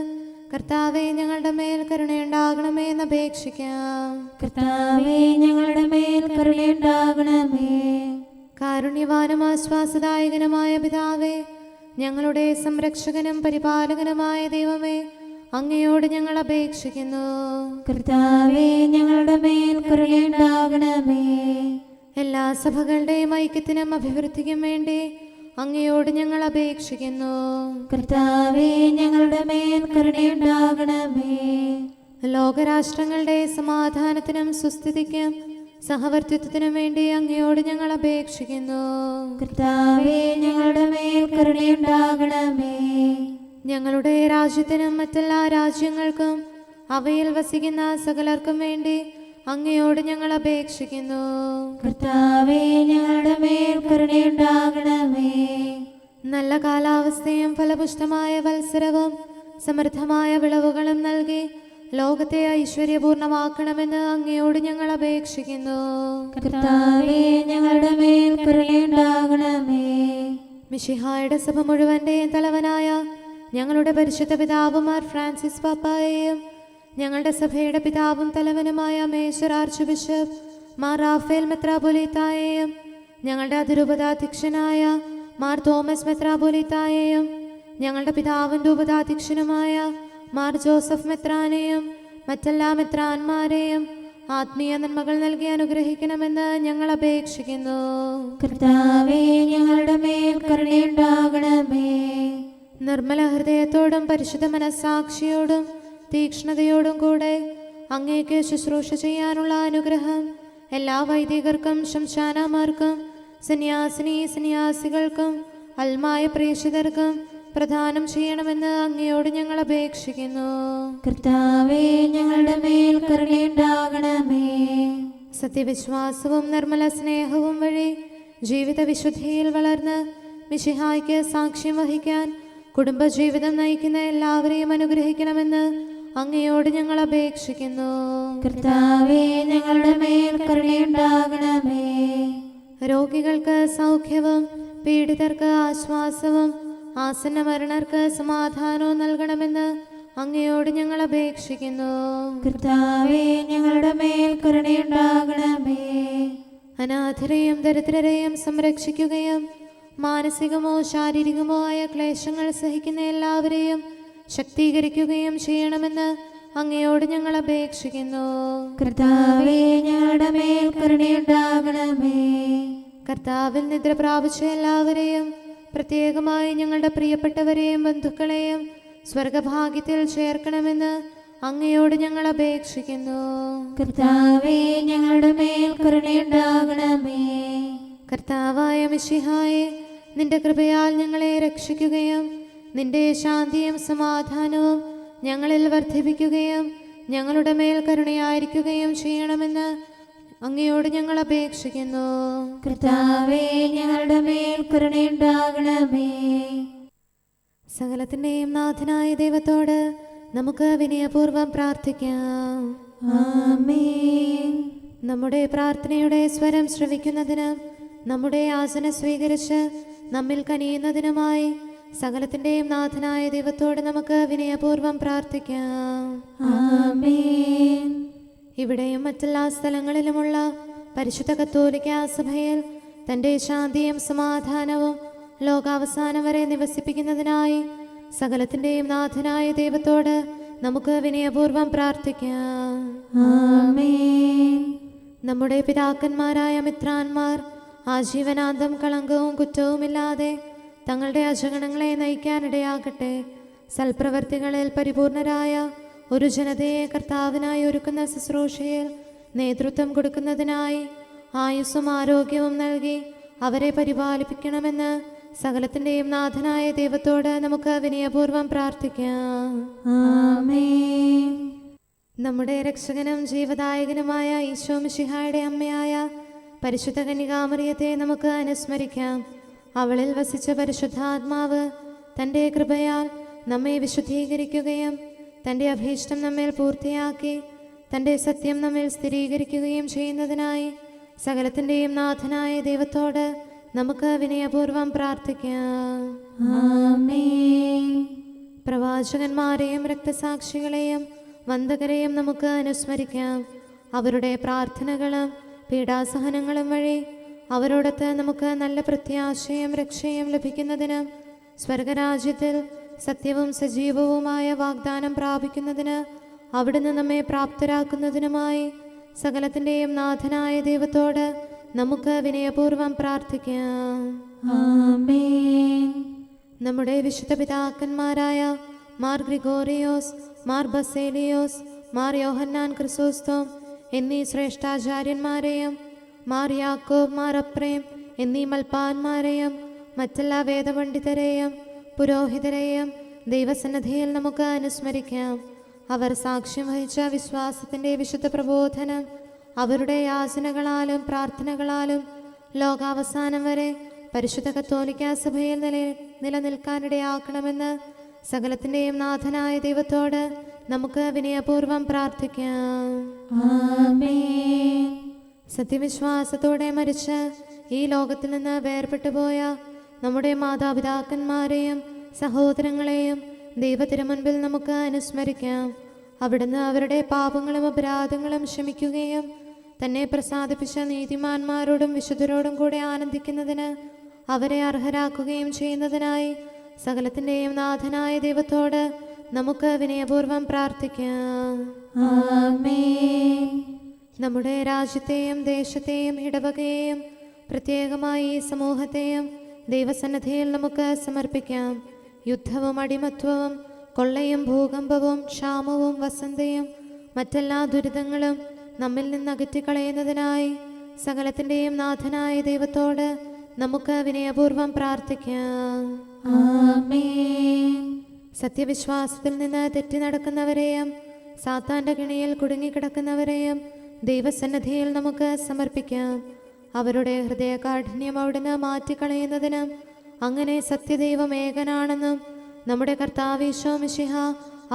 കർത്താവെ ഞങ്ങളുടെ മേൽ കരുണയുണ്ടാകണമേ എന്ന് അപേക്ഷിക്കാം. കർത്താവേ, ഞങ്ങളുടെ മേൽ കരുണയുണ്ടാകണമേ. കാരുണ്യവാനും ആശ്വാസദായകനുമായ പിതാവേ, ഞങ്ങളുടെ സംരക്ഷകനും പരിപാലകനുമായ ദൈവമേ, അങ്ങയോട് ഞങ്ങൾ അപേക്ഷിക്കുന്നു. കർത്താവേ, ഞങ്ങളുടെ മേൽ കരുണയുണ്ടാകണമേ. എല്ലാ സഭകളുടെയും ഐക്യത്തിനും അഭിവൃദ്ധിക്കും വേണ്ടി അങ്ങയോട് ഞങ്ങൾ അപേക്ഷിക്കുന്നു. കർത്താവേ, ഞങ്ങളുടെ മേൽ കരുണയുണ്ടാകണമേ. ലോകരാഷ്ട്രങ്ങളുടെ സമാധാനത്തിനും സുസ്ഥിതിക്കും സഹവർത്തിത്വത്തിനും വേണ്ടി അങ്ങയോട് ഞങ്ങൾ അപേക്ഷിക്കുന്നു. കർത്താവേ, ഞങ്ങളുടെ മേൽ കരുണയുണ്ടാകണമേ. ഞങ്ങളുടെ രാജ്യത്തിനും മറ്റെല്ലാ രാജ്യങ്ങൾക്കും അവയിൽ വസിക്കുന്ന സകലർക്കും വേണ്ടി അങ്ങയോട് ഞങ്ങൾ അപേക്ഷിക്കുന്നു. കർത്താവേ, ഞങ്ങളുടെ മേൽ കരുണയുണ്ടാകണമേ. നല്ല കാലാവസ്ഥയും ഫലപുഷ്ടമായ വത്സരവും സമൃദ്ധമായ വിളവുകളും നൽകി ലോകത്തെ ഐശ്വര്യപൂർണമാക്കണമെന്ന് അങ്ങയോട് ഞങ്ങൾ അപേക്ഷിക്കുന്നു. കർത്താവേ, ഞങ്ങളുടെ മേൽ കരുണയുണ്ടാകണമേ. മിശിഹായുടെ സഭ മുഴുവൻ്റെയും തലവനായ ഞങ്ങളുടെ പരിശുദ്ധ പിതാവുമാർ ഫ്രാൻസിസ് പാപ്പായെയും ഞങ്ങളുടെ സഭയുടെ പിതാവും തലവനുമായ major archbishop Mar Raphael മെത്രാപൊലീത്തായെയും ഞങ്ങളുടെ അതിരൂപതാധ്യക്ഷനായ മാർ തോമസ് മെത്രാപൊലീത്തായെയും ഞങ്ങളുടെ പിതാവിൻ്റെ ഉപതാധ്യക്ഷനുമായ മാർ ജോസഫ് മെത്രാനെയും മറ്റെല്ലാ മെത്രാന്മാരെയും ആത്മീയ നന്മകൾ നൽകി അനുഗ്രഹിക്കണമെന്ന് ഞങ്ങൾ അപേക്ഷിക്കുന്നു. കർത്താവേ, ഞങ്ങളുടെ മേൽ കരുണയുണ്ടാകണമേ. നിർമ്മല ഹൃദയത്തോടും പരിശുദ്ധ മനസ്സാക്ഷിയോടും തീക്ഷ്ണതയോടും കൂടെ അങ്ങേക്ക് ശുശ്രൂഷ ചെയ്യാനുള്ള അനുഗ്രഹം എല്ലാ വൈദികർക്കും ശംശാനമാർക്കും സന്യാസികൾക്കും അൽമായ പ്രേക്ഷിതർക്കും പ്രദാനം ചെയ്യണമെന്ന് അങ്ങയോട് ഞങ്ങൾ അപേക്ഷിക്കുന്നു. കർത്താവേ, ഞങ്ങളുടെ മേൽ കരുണയുണ്ടാകണമേ. സത്യവിശ്വാസവും നിർമ്മല സ്നേഹവും വഴി ജീവിത വിശുദ്ധിയിൽ വളർന്ന് മിശിഹായ്ക്ക് സാക്ഷ്യം വഹിക്കാൻ കുടുംബജീവിതം നയിക്കുന്ന എല്ലാവരെയും അനുഗ്രഹിക്കണമെന്ന് അങ്ങയോട് ഞങ്ങൾ അപേക്ഷിക്കുന്നു. കർത്താവേ, ഞങ്ങളുടെ മേൽ കരുണയുണ്ടാകണമേ. രോഗികൾക്ക് സൗഖ്യവും പീഡിതർക്ക് ആശ്വാസവും ആസന്ന മരണർക്ക് സമാധാനവും നൽകണമെന്ന് അങ്ങയോട് ഞങ്ങൾ അപേക്ഷിക്കുന്നു. കർത്താവേ, ഞങ്ങളുടെ മേൽ കരുണയുണ്ടാകണമേ. അനാഥരെയും ദരിദ്രരെയും സംരക്ഷിക്കുകയും മാനസികമോ ശാരീരികമോ ആയ ക്ലേശങ്ങൾ സഹിക്കുന്ന എല്ലാവരെയും ശക്തീകരിക്കുകയും ചെയ്യണമെന്ന് അങ്ങയോട് ഞങ്ങൾ അപേക്ഷിക്കുന്നു. കർത്താവേ, ഞങ്ങളുടെ മേൽ കരുണയുണ്ടാകണമേ. കർത്താവിൽ നിദ്ര പ്രാപിച്ച എല്ലാവരെയും പ്രത്യേകമായി ഞങ്ങളുടെ പ്രിയപ്പെട്ടവരെയും ബന്ധുക്കളെയും സ്വർഗഭാഗ്യത്തിൽ ചേർക്കണമെന്ന് അങ്ങയോട് ഞങ്ങൾ അപേക്ഷിക്കുന്നു. കർത്താവേ, ഞങ്ങളുടെ മേൽ കരുണയുണ്ടാകണമേ. കർത്താവായ മിശിഹായെ, നിന്റെ കൃപയാൽ ഞങ്ങളെ രക്ഷിക്കുകയും നിന്റെ ശാന്തിയും സമാധാനവും ഞങ്ങളിൽ വർദ്ധിപ്പിക്കുകയും ഞങ്ങളുടെ മേൽ കരുണയായിരിക്കുകയും ചെയ്യണമെന്ന് അങ്ങയോട് ഞങ്ങൾ അപേക്ഷിക്കുന്നു. കർത്താവേ, ഞങ്ങളുടെ മേൽ കരുണയുണ്ടാകണമേ. സകലത്തിൻ്റെയും നാഥനായ ദൈവത്തോട് നമുക്ക് വിനയപൂർവ്വം പ്രാർത്ഥിക്കാം. ആമേൻ. നമ്മുടെ പ്രാർത്ഥനയുടെ സ്വരം ശ്രവിക്കുന്നതിനും നമ്മുടെ യാചന സ്വീകരിച്ച് നമ്മിൽ കനിയുന്നതിനുമായി സകലത്തിൻ്റെയും നാഥനായ ദൈവത്തോട് നമുക്ക് വിനയപൂർവ്വം പ്രാർത്ഥിക്കാം. ആമേൻ. ഇവിടെയും മറ്റെല്ലാ സ്ഥലങ്ങളിലുമുള്ള പരിശുദ്ധ കത്തോലിക്കാ സഭയിൽ തൻ്റെ ശാന്തിയും സമാധാനവും ലോകാവസാനം വരെ നിവസിപ്പിക്കുന്നതിനായി സകലത്തിൻ്റെയും നാഥനായ ദൈവത്തോട് നമുക്ക് വിനയപൂർവ്വം പ്രാർത്ഥിക്കാം. ആമേൻ. നമ്മുടെ പിതാക്കന്മാരായ മിത്രാന്മാർ ആജീവനാന്തം കളങ്കവും കുറ്റവുമില്ലാതെ തങ്ങളുടെ അജഗണങ്ങളെ നയിക്കാനിടയാകട്ടെ. സൽപ്രവർത്തികളിൽ പരിപൂർണരായ ഒരു ജനതയെ കർത്താവിനായി ഒരുക്കുന്ന ശുശ്രൂഷയിൽ നേതൃത്വം കൊടുക്കുന്നതിനായി ആയുസ്സും ആരോഗ്യവും നൽകി അവരെ പരിപാലിപ്പിക്കണമെന്ന് സകലത്തിൻ്റെയും നാഥനായ ദൈവത്തോട് നമുക്ക് വിനയപൂർവ്വം പ്രാർത്ഥിക്കാം. ആമേൻ. നമ്മുടെ രക്ഷകനും ജീവദായകനുമായ ഈശോ മിശിഹായുടെ അമ്മയായ പരിശുദ്ധ കന്യകാമറിയത്തെ നമുക്ക് അനുസ്മരിക്കാം. അവളിൽ വസിച്ച പരിശുദ്ധാത്മാവ് തൻ്റെ കൃപയാൽ നമ്മെ വിശുദ്ധീകരിക്കുകയും തൻ്റെ അഭീഷ്ടം നമ്മിൽ പൂർത്തിയാക്കി തൻ്റെ സത്യം നമ്മിൽ സ്ഥിരീകരിക്കുകയും ചെയ്യുന്നതിനായി സകലത്തിൻ്റെയും നാഥനായ ദൈവത്തോട് നമുക്ക് വിനയപൂർവ്വം പ്രാർത്ഥിക്കാം. ആമേൻ. പ്രവാചകന്മാരെയും രക്തസാക്ഷികളെയും വന്ദകരെയും നമുക്ക് അനുസ്മരിക്കാം. അവരുടെ പ്രാർത്ഥനകളും പീഡാസഹനങ്ങളും വഴി അവരോടൊത്ത് നമുക്ക് നല്ല പ്രത്യാശയും രക്ഷയും ലഭിക്കുന്നതിന് സ്വർഗരാജ്യത്തിൽ സത്യവും സജീവവുമായ വാഗ്ദാനം പ്രാപിക്കുന്നതിന് അവിടുന്ന് നമ്മെ പ്രാപ്തരാക്കുന്നതിനുമായി സകലത്തിൻ്റെയും നാഥനായ ദൈവത്തോട് നമുക്ക് വിനയപൂർവ്വം പ്രാർത്ഥിക്കാം. ആമേൻ. നമ്മുടെ വിശുദ്ധ പിതാക്കന്മാരായ മാർ ഗ്രിഗോറിയോസ്, മാർ ബസേലിയോസ്, മാർ യോഹന്നാൻ ക്രിസോസ്തോം എന്നീ ശ്രേഷ്ഠാചാര്യന്മാരെയും മാർ യാക്കോബ്, മാർ അപ്രേം എന്നീ മൽപ്പാന്മാരെയും മറ്റെല്ലാ വേദപണ്ഡിതരെയും പുരോഹിതരെയും ദൈവസന്നിധിയിൽ നമുക്ക് അനുസ്മരിക്കാം. അവർ സാക്ഷ്യം വഹിച്ച വിശ്വാസത്തിൻ്റെ വിശുദ്ധ പ്രബോധനം അവരുടെ യാചനകളാലും പ്രാർത്ഥനകളാലും ലോകാവസാനം വരെ പരിശുദ്ധ കത്തോലിക്കാ സഭയിൽ നിലനിൽക്കാനിടയാക്കണമെന്ന് സകലത്തിൻ്റെയും നാഥനായ ദൈവത്തോട് നമുക്ക് വിനയപൂർവ്വം പ്രാർത്ഥിക്കാം. ആമേൻ. സത്യവിശ്വാസത്തോടെ മരിച്ച് ഈ ലോകത്തിൽ നിന്ന് വേർപെട്ടുപോയ നമ്മുടെ മാതാപിതാക്കന്മാരെയും സഹോദരങ്ങളെയും ദൈവത്തിരുമുൻപിൽ നമുക്ക് അനുസ്മരിക്കാം. അവിടുന്ന് അവരുടെ പാപങ്ങളും അപരാധങ്ങളും ക്ഷമിക്കുകയും തന്നെ പ്രസാദിപ്പിച്ച നീതിമാന്മാരോടും വിശുദ്ധരോടും കൂടെ ആനന്ദിക്കുന്നതിന് അവരെ അർഹരാക്കുകയും ചെയ്യുന്നതിനായി സകലത്തിൻ്റെയും നാഥനായ ദൈവത്തോട് നമുക്ക് വിനയപൂർവ്വം പ്രാർത്ഥിക്കാം. ആമേൻ. നമ്മുടെ രാജ്യത്തെയും ദേശത്തെയും ഇടവകയെയും പ്രത്യേകമായി ഈ സമൂഹത്തെയും ദൈവസന്നിധിയിൽ നമുക്ക് സമർപ്പിക്കാം. യുദ്ധവും അടിമത്വവും കൊള്ളയും ഭൂകമ്പവും ക്ഷാമവും വസന്തയും മറ്റെല്ലാ ദുരിതങ്ങളും നമ്മിൽ നിന്ന് അകറ്റിക്കളയുന്നതിനായി സകലത്തിൻ്റെയും നാഥനായ ദൈവത്തോട് നമുക്ക് വിനയപൂർവ്വം പ്രാർത്ഥിക്കാം. ആമേൻ. സത്യവിശ്വാസത്തിൽ നിന്ന് തെറ്റി നടക്കുന്നവരെയും സാത്താൻ്റെ കിണിയിൽ കുടുങ്ങിക്കിടക്കുന്നവരെയും ദൈവസന്നിധിയിൽ നമുക്ക് സമർപ്പിക്കാം. അവരുടെ ഹൃദയകാഠിന്യം അവിടുന്ന് മാറ്റിക്കളയുന്നതിനും അങ്ങനെ സത്യദൈവം ഏകനാണെന്നും നമ്മുടെ കർത്താവ് ഈശോ മിശിഹ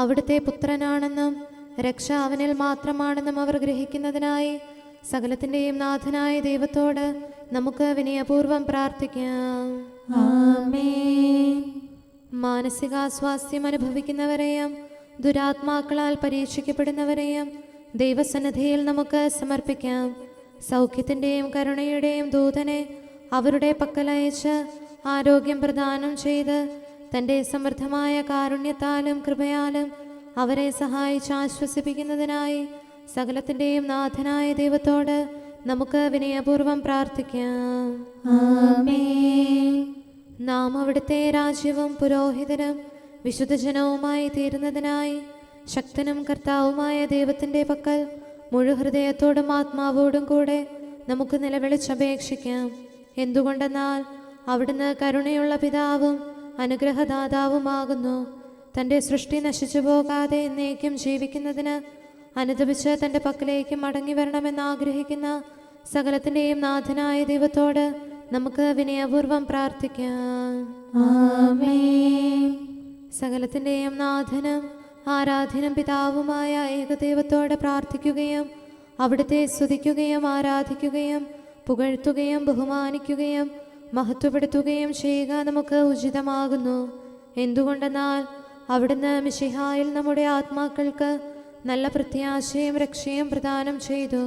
അവിടുത്തെ പുത്രനാണെന്നും രക്ഷ അവനിൽ മാത്രമാണെന്നും അവർ ഗ്രഹിക്കുന്നതിനായി സകലത്തിൻ്റെയും നാഥനായ ദൈവത്തോട് നമുക്ക് വിനയപൂർവ്വം പ്രാർത്ഥിക്കാം. ആമേൻ. മാനസികാസ്വാസ്ഥ്യം അനുഭവിക്കുന്നവരെയും ദുരാത്മാക്കളാൽ പരീക്ഷിക്കപ്പെടുന്നവരെയും ദൈവസന്നിധിയിൽ നമുക്ക് സമർപ്പിക്കാം. സൗഖ്യത്തിൻ്റെയും കരുണയുടെയും ദൂതനെ അവരുടെ പക്കലയച്ച് ആരോഗ്യം പ്രദാനം ചെയ്ത് തൻ്റെ സമൃദ്ധമായ കാരുണ്യത്താലും കൃപയാലും അവരെ സഹായിച്ച് ആശ്വസിപ്പിക്കുന്നതിനായി സകലത്തിൻ്റെയും നാഥനായ ദൈവത്തോട് നമുക്ക് വിനയപൂർവ്വം പ്രാർത്ഥിക്കാം. ആമേൻ. നാം അവിടുത്തെ രാജ്യവും പുരോഹിതനും വിശുദ്ധജനവുമായി തീരുന്നതിനായി ശക്തനും കർത്താവുമായ ദൈവത്തിൻ്റെ പക്കൽ മുഴുഹൃദയത്തോടും ആത്മാവോടും കൂടെ നമുക്ക് നിലവിളിച്ചപേക്ഷിക്കാം. എന്തുകൊണ്ടെന്നാൽ അവിടുന്ന് കരുണയുള്ള പിതാവും അനുഗ്രഹദാതാവുമാകുന്നു. തൻ്റെ സൃഷ്ടി നശിച്ചു പോകാതെ എന്നേക്കും ജീവിക്കുന്നതിന് അനുദപിച്ച് തൻ്റെ പക്കലേക്ക് മടങ്ങി വരണമെന്ന് ആഗ്രഹിക്കുന്ന സകലത്തിൻ്റെയും നാഥനായ ദൈവത്തോട് നമുക്ക് വിനയപൂർവ്വം പ്രാർത്ഥിക്കാം. ആമേൻ. സകലത്തിൻ്റെയും നാഥനും ആരാധ്യനും പിതാവുമായ ഏകദൈവത്തോട് പ്രാർത്ഥിക്കുകയും അവിടുത്തെ സ്തുതിക്കുകയും ആരാധിക്കുകയും പുകഴ്ത്തുകയും ബഹുമാനിക്കുകയും മഹത്വപ്പെടുത്തുകയും ചെയ്യുക നമുക്ക് ഉചിതമാകുന്നു. എന്തുകൊണ്ടെന്നാൽ അവിടുന്ന് മിശിഹായിൽ നമ്മുടെ ആത്മാക്കൾക്ക് നല്ല പ്രത്യാശയും രക്ഷയും പ്രദാനം ചെയ്തു.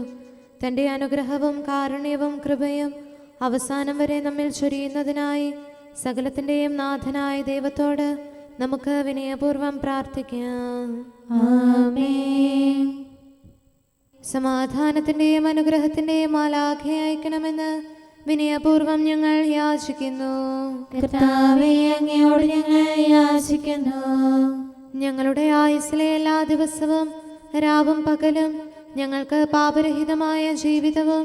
തൻ്റെ അനുഗ്രഹവും കാരുണ്യവും കൃപയും അവസാനം വരെ നമ്മിൽ ചൊരിയുന്നതിനായി സകലത്തിൻ്റെയും നാഥനായ ദൈവത്തോട് നമുക്ക് വിനയപൂർവ്വം പ്രാർത്ഥിക്കാം. ആമേൻ. സമാധാനത്തിൻ്റെയും അനുഗ്രഹത്തിൻ്റെയും മാലാഖയെ അയക്കണമെന്ന് വിനയപൂർവ്വം ഞങ്ങൾ യാചിക്കുന്നു. കർത്താവേ, അങ്ങയോട് ഞങ്ങൾ യാചിക്കുന്നു. ഞങ്ങളുടെ ആയുസ്സിലെ എല്ലാ ദിവസവും രാവും പകലും ഞങ്ങൾക്ക് പാപരഹിതമായ ജീവിതവും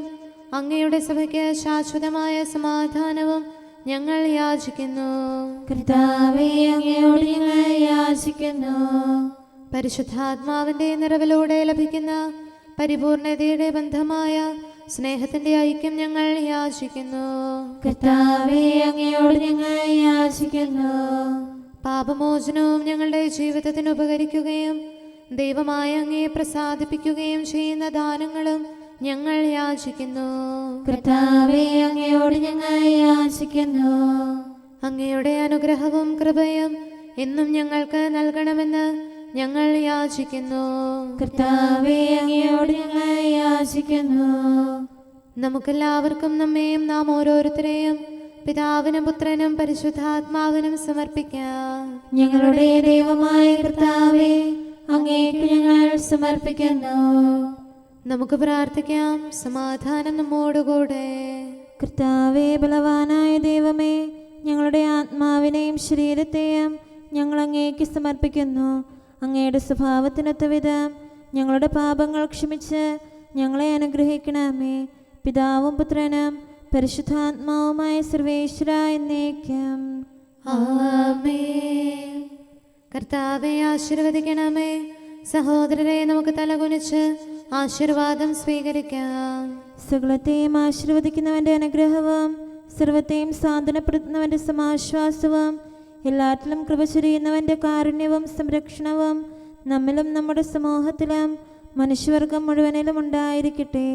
അങ്ങയുടെ സഭയ്ക്ക് ശാശ്വതമായ സമാധാനവും ഞങ്ങൾ യാചിക്കുന്നു. കർത്താവേ, അങ്ങയോട് ഞങ്ങൾ യാചിക്കുന്നു. പരിശുദ്ധാത്മാവിൻ്റെ നിറവിലൂടെ ലഭിക്കുന്ന പരിപൂർണതയുടെ ബന്ധമായ സ്നേഹത്തിൻ്റെ ഐക്യം ഞങ്ങൾ യാചിക്കുന്നു. കർത്താവേ, അങ്ങയോട് ഞങ്ങൾ യാചിക്കുന്നു. പാപമോചനവും ഞങ്ങളുടെ ജീവിതത്തിന് ഉപകരിക്കുകയും ദൈവമായ അങ്ങയെ പ്രസാദിപ്പിക്കുകയും ചെയ്യുന്ന ദാനങ്ങളും ഞങ്ങൾ യാചിക്കുന്നു. കർത്താവേ, അങ്ങയോട് ഞങ്ങൾ യാചിക്കുന്നു. അങ്ങയുടെ അനുഗ്രഹവും കൃപയും എന്നും ഞങ്ങൾക്ക് നൽകണമെന്ന് ഞങ്ങൾ യാചിക്കുന്നു. കർത്താവേ, അങ്ങയോട് ഞങ്ങൾ യാചിക്കുന്നു. നമുക്കെല്ലാവർക്കും നമ്മെയും നാം ഓരോരുത്തരെയും പിതാവിനും പുത്രനും പരിശുദ്ധാത്മാവിനും സമർപ്പിക്കാം. ഞങ്ങളുടെ ദൈവമായ കർത്താവേ, അങ്ങേക്ക് ഞങ്ങൾ സമർപ്പിക്കുന്നു. നമുക്ക് പ്രാർത്ഥിക്കാം. സമാധാനം നമ്മോടുകൂടെ. കർത്താവേ, ബലവാനായ ദൈവമേ, ഞങ്ങളുടെ ആത്മാവിനെയും ശരീരത്തെയും ഞങ്ങൾ അങ്ങേക്ക് സമർപ്പിക്കുന്നു. അങ്ങയുടെ സ്വഭാവത്തിനൊത്ത വിധം ഞങ്ങളുടെ പാപങ്ങൾ ക്ഷമിച്ച് ഞങ്ങളെ അനുഗ്രഹിക്കണമേ. പിതാവും പുത്രനും പരിശുദ്ധാത്മാവുമായ സർവേശ്വര എന്നേക്കും. ആമേൻ. കർത്താവെ ആശീർവദിക്കണമേ. സഹോദരരെ, നമുക്ക് തലകുനിച്ച് ആശീർവാദം സ്വീകരിക്കാം. സകലത്തെയും ആശീർവദിക്കുന്നവൻ്റെ അനുഗ്രഹവും സർവത്തെയും സാന്ത്വനപ്പെടുത്തുന്നവൻ്റെ സമാശ്വാസവും എല്ലാറ്റിലും കൃപ ചൊരിയുന്നവൻ്റെ കാരുണ്യവും സംരക്ഷണവും നമ്മിലും നമ്മുടെ സമൂഹത്തിലും മനുഷ്യവർഗം മുഴുവനിലും ഉണ്ടായിരിക്കട്ടെ,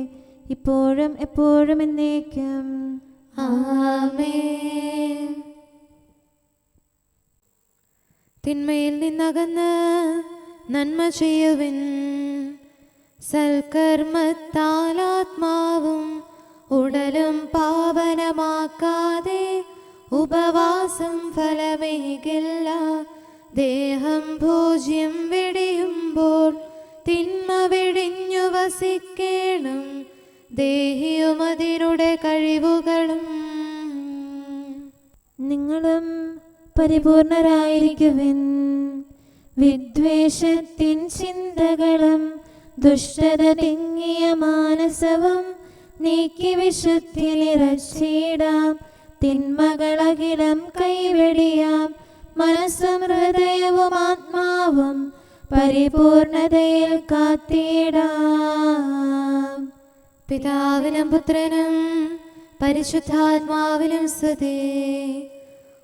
ഇപ്പോഴും എപ്പോഴും എന്നേക്കും. ആമേൻ. തിന്മയിൽ നിന്നകന്ന് നന്മ ചെയ്യുവിൻ. സൽക്കർമ്മത്താൽ ആത്മാവും ഉടലും പാവനമാക്കാതെ ഉപവാസം ഫലമേകില്ല. ദേഹം ഭോജ്യം വെടിയുമ്പോൾ തിന്മ വെടിഞ്ഞു വസിക്കേണം. ദേഹിയും അതിനുടെ കഴിവുകളും. നിങ്ങളും പരിപൂർണരായിരിക്കുവിൻ. വിദ്വേഷത്തിൻ ചിന്തകളും ദുഷ്ടത തിങ്ങിയ മാനസവും നീക്കി വിശുദ്ധി നിറച്ചിടാം. തിന്മകളകിലം കൈവെടിയാം. മനസ്സും ഹൃദയവും ആത്മാവും പരിപൂർണതയിൽ കാത്തിടാം. പിതാവിനും പുത്രനും പരിശുദ്ധാത്മാവിനും സ്തുതി.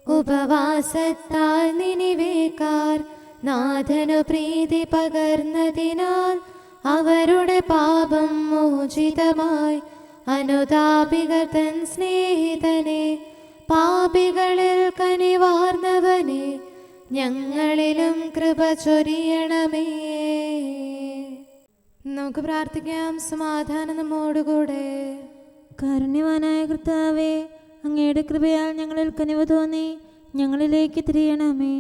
ഉപവാസത്താൽ നിനിവേക്കാർ നാഥനു പ്രീതി പകർന്നതിനാൽ അവരുടെ പാപം മോചിതമായി. അനുതാപികൾ തൻ സ്നേഹിതനെ, പാപികളിൽ കനിവാർന്നവനെ, ഞങ്ങളിലും കൃപ ചൊരിയണമേ. നമുക്ക് പ്രാർത്ഥിക്കാം. സമാധാനം നമ്മോടുകൂടെ. കാരുണ്യവാനായ കർത്താവേ, അങ്ങയുടെ കൃപയാൽ ഞങ്ങളിൽ കനിവ് തോന്നി ഞങ്ങളിലേക്ക് തിരിയണമേ.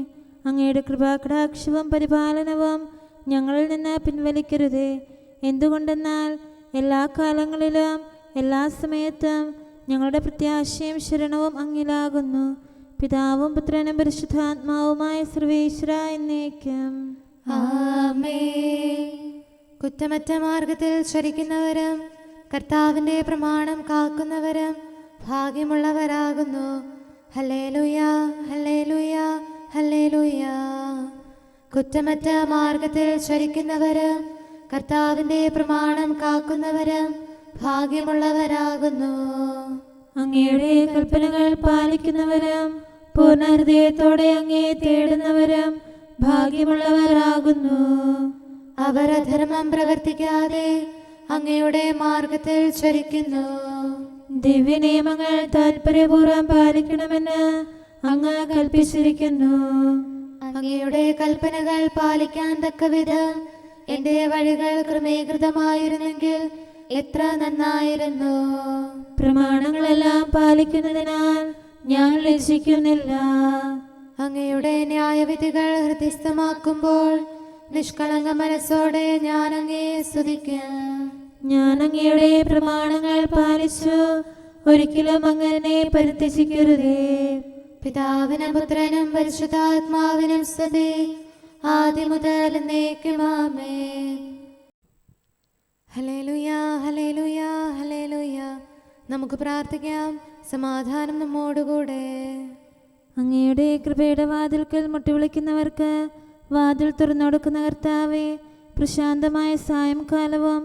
അങ്ങയുടെ കൃപാകടാക്ഷവും പരിപാലനവും ഞങ്ങളിൽ നിന്ന് പിൻവലിക്കരുതേ. എന്തുകൊണ്ടെന്നാൽ എല്ലാ കാലങ്ങളിലും എല്ലാ സമയത്തും ഞങ്ങളുടെ പ്രത്യാശയും ശരണവും അങ്ങിലാകുന്നു. പിതാവും പുത്രനും പരിശുദ്ധാത്മാവുമായ സർവേശ്വര എന്നേക്കും ആമേൻ. കുറ്റമറ്റ മാർഗത്തിൽ ചരിക്കുന്നവരും കർത്താവിൻ്റെ പ്രമാണം കാക്കുന്നവരും ഭാഗ്യമുള്ളവരാകുന്നു. Hallelujah, hallelujah, hallelujah. കുറ്റമറ്റ മാർഗത്തിൽ ചരിക്കുന്നവരും കർത്താവിൻ്റെ പ്രമാണം കാക്കുന്നവരും ഭാഗ്യമുള്ളവരാകുന്നു. അങ്ങയുടെ കൽപ്പനകൾ പാലിക്കുന്നവരും പൂർണ്ണ ഹൃദയത്തോടെ അങ്ങയെ തേടുന്നവരും ഭാഗ്യമുള്ളവരാകുന്നു. അവർ അധർമ്മം പ്രവർത്തിക്കാതെ അങ്ങയുടെ മാർഗത്തിൽ ചരിക്കുന്നു. ദിവ്യനിയമങ്ങൾ താൽപര്യപൂർവ്വം പാലിക്കണമെന്ന് അങ്ങ് കൽപ്പിച്ചിരിക്കുന്നു. അങ്ങയുടെ കൽപ്പനകൾ പാലിക്കാൻ തക്കവിധം എന്റെ വഴികൾ ക്രമീകൃതമായിരുന്നെങ്കിൽ എത്ര നന്നായിരുന്നു. പ്രമാണങ്ങളെല്ലാം പാലിക്കുന്നതിനാൽ ഞാൻ ലജ്ജിക്കുന്നില്ല. അങ്ങയുടെ ന്യായവിധികൾ ഹൃദയസ്ഥമാക്കുമ്പോൾ നിഷ്കളങ്ക മനസ്സോടെ ഞാൻ അങ്ങയെ സ്തുതിക്കാം. ഞാൻ അങ്ങയുടെ പ്രമാണങ്ങൾ പാലിച്ചു, ഒരിക്കലും അങ്ങനെ പരിത്യജിക്കരുതേ. പിതാവിനും പുത്രനും പരിശുദ്ധാത്മാവിനും സ്തുതി, ആദ്യം മുതൽ എന്നേക്കും ആമേൻ. Hallelujah, hallelujah, hallelujah. നമുക്ക് പ്രാർത്ഥിക്കാം. സമാധാനം നമ്മോടുകൂടെ. അങ്ങയുടെ കൃപയുടെ വാതിൽക്കൽ മുട്ടിവിളിക്കുന്നവർക്ക് വാതിൽ തുറന്നുകൊടുക്കുന്ന കർത്താവേ, പ്രശാന്തമായ സായംകാലവും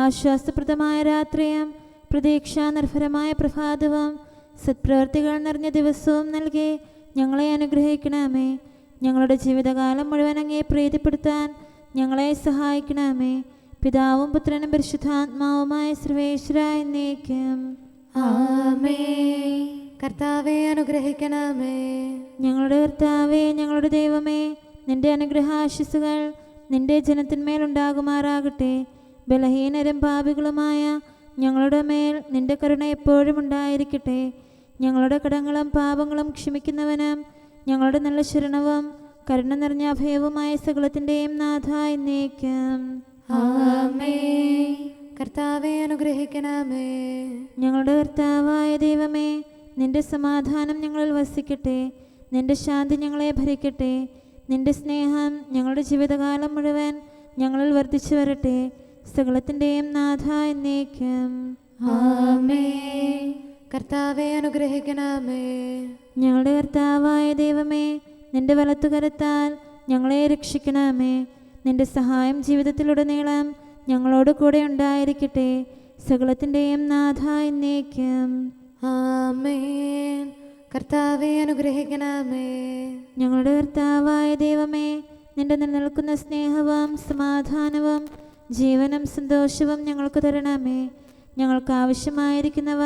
ആശ്വാസപ്രദമായ രാത്രിയും പ്രതീക്ഷാനിർഭരമായ പ്രഭാതവും സത്പ്രവർത്തികൾ നിറഞ്ഞ ദിവസവും നൽകി ഞങ്ങളെ അനുഗ്രഹിക്കണമേ. ഞങ്ങളുടെ ജീവിതകാലം മുഴുവൻ അങ്ങയെ പ്രീതിപ്പെടുത്താൻ ഞങ്ങളെ സഹായിക്കണമേ. പിതാവും പുത്രനും പരിശുദ്ധാത്മാവുമായ സർവേശ്വര എന്നേക്കും ആമേൻ. കർത്താവെ അനുഗ്രഹിക്കണമേ. ഞങ്ങളുടെ കർത്താവേ, ഞങ്ങളുടെ ദൈവമേ, നിന്റെ അനുഗ്രഹാശിസുകൾ നിന്റെ ജനത്തിന്മേലുണ്ടാകുമാറാകട്ടെ. ബലഹീനരും പാപികളുമായ ഞങ്ങളുടെ മേൽ നിന്റെ കരുണ എപ്പോഴും ഉണ്ടായിരിക്കട്ടെ. ഞങ്ങളുടെ കടങ്ങളും പാപങ്ങളും ക്ഷമിക്കുന്നവനും ഞങ്ങളുടെ നല്ല ശരണവും കരുണ നിറഞ്ഞ അഭയവുമായ സകലത്തിൻ്റെയും നാഥ എന്നേക്കും ആമേൻ. കർത്താവെ അനുഗ്രഹിക്കണമേ. ഞങ്ങളുടെ കർത്താവായ ദൈവമേ, നിന്റെ സമാധാനം ഞങ്ങളിൽ വസിക്കട്ടെ. നിന്റെ ശാന്തി ഞങ്ങളെ ഭരിക്കട്ടെ. നിന്റെ സ്നേഹം ഞങ്ങളുടെ ജീവിതകാലം മുഴുവൻ ഞങ്ങളിൽ വർദ്ധിച്ചു വരട്ടെ. സകലത്തിൻ്റെയും നാഥ എന്നേക്കും ആമേൻ. കർത്താവെ അനുഗ്രഹിക്കണമേ. ഞങ്ങളുടെ കർത്താവായ ദൈവമേ, നിന്റെ വലത്തുകരത്താൽ ഞങ്ങളെ രക്ഷിക്കണമേ. നിന്റെ സഹായം ജീവിതത്തിലുടനീളം ഞങ്ങളോട് കൂടെ ഉണ്ടായിരിക്കട്ടെ. സകലത്തിൻ്റെയും നാഥ എന്നേക്കും ആമേൻ. കർത്താവെ അനുഗ്രഹിക്കണമേ. ഞങ്ങളുടെ കർത്താവായ ദൈവമേ, നിന്റെ നിലനിൽക്കുന്ന സ്നേഹവും സമാധാനവും ജീവനും സന്തോഷവും ഞങ്ങൾക്ക് തരണമേ. ഞങ്ങൾക്ക് ആവശ്യമായിരിക്കുന്നവ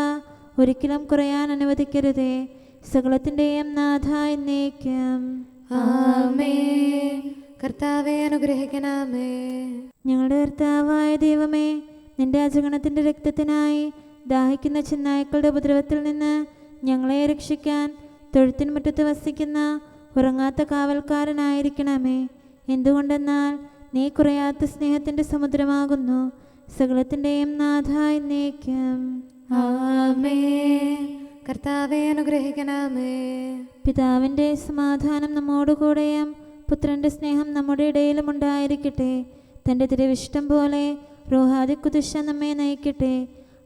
ഒരിക്കലും കുറയാൻ അനുവദിക്കരുതേ. സകലത്തിൻ്റെയും നാഥ എന്നേക്കും ആമേൻ. കർത്താവെ അനുഗ്രഹിക്കണമേ. ഞങ്ങളുടെ കർത്താവായ ദൈവമേ, നിന്റെ അജഗണത്തിൻ്റെ രക്തത്തിനായി ദാഹിക്കുന്ന ചെന്നായ്ക്കളുടെ ഉപദ്രവത്തിൽ നിന്ന് ഞങ്ങളെ രക്ഷിക്കാൻ തൊഴുത്തിൻ മുറ്റത്ത് വസിക്കുന്ന ഉറങ്ങാത്ത കാവൽക്കാരനായിരിക്കണമേ. എന്തുകൊണ്ടെന്നാൽ നീ കുറയാത്ത സ്നേഹത്തിൻ്റെ സമുദ്രമാകുന്നു. സകലത്തിൻ്റെയും നാഥ എന്നേക്കും ആമേൻ. കർത്താവെ അനുഗ്രഹിക്കണമേ. പിതാവിൻ്റെ സമാധാനം നമ്മോടുകൂടെയും പുത്രൻ്റെ സ്നേഹം നമ്മുടെ ഇടയിലും ഉണ്ടായിരിക്കട്ടെ. തൻ്റെ തിരുവിഷ്ടം പോലെ റോഹാദിക്കുദിശ നമ്മെ നയിക്കട്ടെ.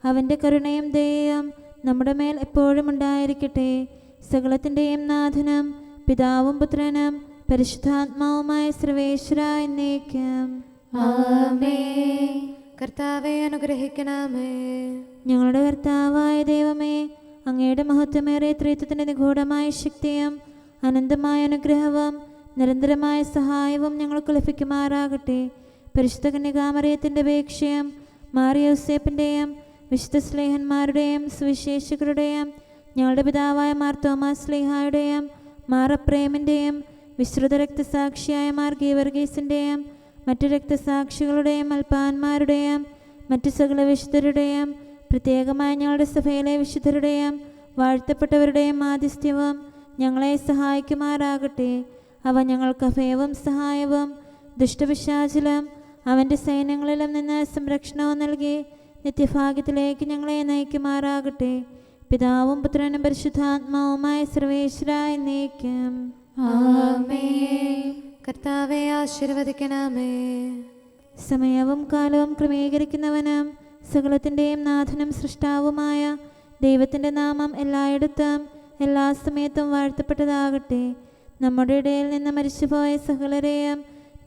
അവൻ്റെ കരുണയും ദയയും നമ്മുടെ മേൽ എപ്പോഴും ഉണ്ടായിരിക്കട്ടെ. സകലത്തിൻ്റെയും നാഥനും പിതാവും പുത്രനും പരിശുദ്ധാത്മാവുമായ സർവേശ്വര എന്നേക്കും ആമേൻ. കർത്താവെ അനുഗ്രഹിക്കണമേ. ഞങ്ങളുടെ കർത്താവായ ദൈവമേ, അങ്ങയുടെ മഹത്വമേറിയ ത്രിത്വത്തിൻ്റെ നിഗൂഢമായ ശക്തിയും അനന്തമായ അനുഗ്രഹവും നിരന്തരമായ സഹായവും ഞങ്ങൾക്ക് ലഭിക്കുമാറാകട്ടെ. പരിശുദ്ധ കന്യകാമറിയത്തിൻ്റെ അപേക്ഷയും മാറിയോസേപ്പിൻ്റെയും വിശുദ്ധ സ്ലേഹന്മാരുടെയും സുവിശേഷകരുടെയും ഞങ്ങളുടെ പിതാവായ മാർ തോമാസ് സ്ലീഹായുടെയും മാർ അപ്രേമിൻ്റെയും വിശ്രുത രക്തസാക്ഷിയായ മാർ ഗീവർഗീസിൻ്റെയും മറ്റു രക്തസാക്ഷികളുടെയും അൽപ്പാന്മാരുടെയും മറ്റു സകല വിശുദ്ധരുടെയും പ്രത്യേകമായി ഞങ്ങളുടെ സഭയിലെ വിശുദ്ധരുടെയും വാഴ്ത്തപ്പെട്ടവരുടെയും മാധ്യസ്ഥ്യവും ഞങ്ങളെ സഹായിക്കുമാറാകട്ടെ. അവ ഞങ്ങൾക്ക് അഭയവും സഹായവും ദുഷ്ടപിശാചിലും അവൻ്റെ സൈന്യങ്ങളിലും നിന്ന് സംരക്ഷണവും നൽകി നിത്യഭാഗ്യത്തിലേക്ക് ഞങ്ങളെ നയിക്കുമാറാകട്ടെ. പിതാവും പുത്രനും പരിശുദ്ധാത്മാവുമായ സർവേശ്വരായ എന്നേക്കും ആമേൻ. കർത്താവെ ആശീർവദിക്കണമേ. സമയവും കാലവും ക്രമീകരിക്കുന്നവനും സകലത്തിൻ്റെയും നാഥനും സൃഷ്ടാവുമായ ദൈവത്തിൻ്റെ നാമം എല്ലായിടത്തും എല്ലാ സമയത്തും വാഴ്ത്തപ്പെട്ടതാകട്ടെ. നമ്മുടെ ഇടയിൽ നിന്ന് മരിച്ചുപോയ സകലരെയും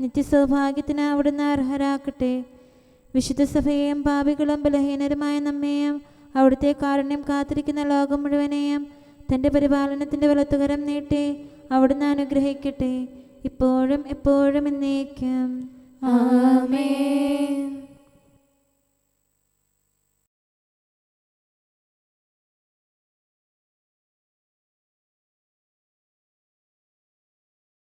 നിത്യസൗഭാഗ്യത്തിന് അവിടുന്ന് അർഹരാക്കട്ടെ. വിശുദ്ധ സഭയെയും പാപികളും ബലഹീനരുമായ നമ്മെയും അവിടുത്തെ കാരുണ്യം കാത്തിരിക്കുന്ന ലോകം മുഴുവനെയും തൻ്റെ പരിപാലനത്തിൻ്റെ വലത്തുകരം നീട്ടി അവിടുന്ന് അനുഗ്രഹിക്കട്ടെ, ഇപ്പോഴും എപ്പോഴും എന്നേക്കും ആമേൻ.